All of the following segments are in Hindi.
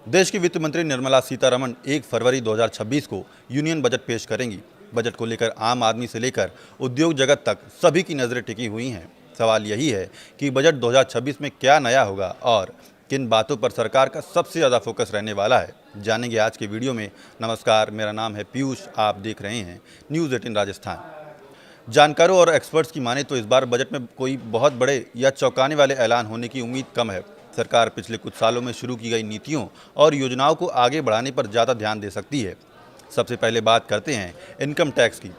देश की वित्त मंत्री निर्मला सीतारमण 1 फरवरी 2026 को यूनियन बजट पेश करेंगी। बजट को लेकर आम आदमी से लेकर उद्योग जगत तक सभी की नज़रें टिकी हुई हैं। सवाल यही है कि बजट 2026 में क्या नया होगा और किन बातों पर सरकार का सबसे ज़्यादा फोकस रहने वाला है, जानेंगे आज के वीडियो में। नमस्कार, मेरा नाम है पीयूष, आप देख रहे हैं न्यूज़ 18 राजस्थान। जानकारों और एक्सपर्ट्स की माने तो इस बार बजट में कोई बहुत बड़े या चौंकाने वाले ऐलान होने की उम्मीद कम है। सरकार पिछले कुछ सालों में शुरू की गई नीतियों और योजनाओं को आगे बढ़ाने पर ज़्यादा ध्यान दे सकती है। सबसे पहले बात करते हैं इनकम टैक्स की।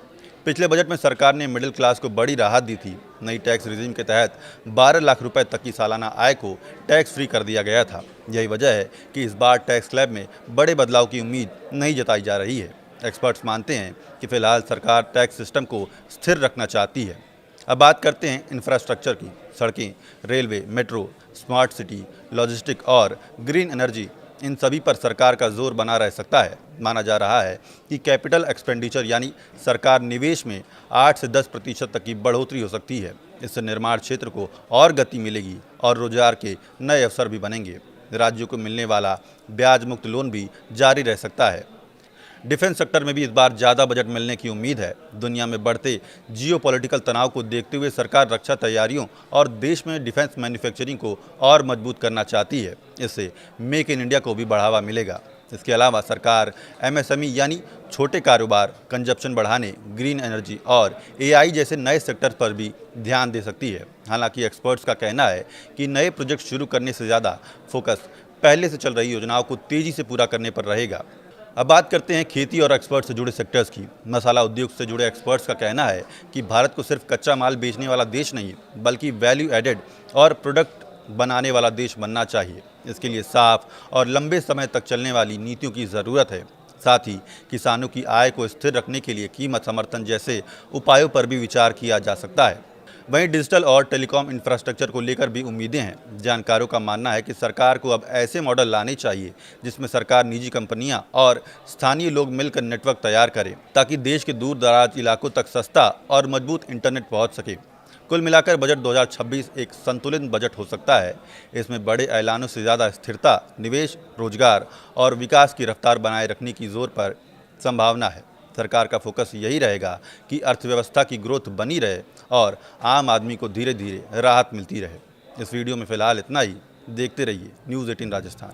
पिछले बजट में सरकार ने मिडिल क्लास को बड़ी राहत दी थी। नई टैक्स रिजीम के तहत 12 लाख रुपए तक की सालाना आय को टैक्स फ्री कर दिया गया था। यही वजह है कि इस बार टैक्स स्लैब में बड़े बदलाव की उम्मीद नहीं जताई जा रही है। एक्सपर्ट्स मानते हैं कि फिलहाल सरकार टैक्स सिस्टम को स्थिर रखना चाहती है। अब बात करते हैं इंफ्रास्ट्रक्चर की। सड़कें, railway, metro, smart city, logistic और ग्रीन एनर्जी, इन सभी पर सरकार का जोर बना रह सकता है। माना जा रहा है कि कैपिटल एक्सपेंडिचर यानी सरकार निवेश में 8 से 10% तक की बढ़ोतरी हो सकती है। इससे निर्माण क्षेत्र को और गति मिलेगी और रोजगार के नए अवसर भी बनेंगे। राज्यों को मिलने वाला ब्याज मुक्त लोन भी जारी रह सकता है। डिफेंस सेक्टर में भी इस बार ज़्यादा बजट मिलने की उम्मीद है। दुनिया में बढ़ते जियोपॉलिटिकल तनाव को देखते हुए सरकार रक्षा तैयारियों और देश में डिफेंस मैन्युफैक्चरिंग को और मजबूत करना चाहती है। इससे मेक इन इंडिया को भी बढ़ावा मिलेगा। इसके अलावा सरकार एमएसएमई यानी छोटे कारोबार, कंजप्शन बढ़ाने, ग्रीन एनर्जी और एआई जैसे नए सेक्टर पर भी ध्यान दे सकती है। हालांकि एक्सपर्ट्स का कहना है कि नए प्रोजेक्ट शुरू करने से ज़्यादा फोकस पहले से चल रही योजनाओं को तेज़ी से पूरा करने पर रहेगा। अब बात करते हैं खेती और एक्सपर्ट से जुड़े सेक्टर्स की। मसाला उद्योग से जुड़े एक्सपर्ट्स का कहना है कि भारत को सिर्फ कच्चा माल बेचने वाला देश नहीं बल्कि वैल्यू एडेड और प्रोडक्ट बनाने वाला देश बनना चाहिए। इसके लिए साफ और लंबे समय तक चलने वाली नीतियों की ज़रूरत है। साथ ही किसानों की आय को स्थिर रखने के लिए कीमत समर्थन जैसे उपायों पर भी विचार किया जा सकता है। वहीं डिजिटल और टेलीकॉम इंफ्रास्ट्रक्चर को लेकर भी उम्मीदें हैं। जानकारों का मानना है कि सरकार को अब ऐसे मॉडल लाने चाहिए जिसमें सरकार, निजी कंपनियां और स्थानीय लोग मिलकर नेटवर्क तैयार करें ताकि देश के दूर दराज इलाकों तक सस्ता और मजबूत इंटरनेट पहुंच सके। कुल मिलाकर बजट 2026 एक संतुलित बजट हो सकता है। इसमें बड़े ऐलानों से ज़्यादा स्थिरता, निवेश, रोजगार और विकास की रफ्तार बनाए रखने की जोर पर संभावना है। सरकार का फोकस यही रहेगा कि अर्थव्यवस्था की ग्रोथ बनी रहे और आम आदमी को धीरे धीरे राहत मिलती रहे। इस वीडियो में फिलहाल इतना ही। देखते रहिए न्यूज़ 18 राजस्थान।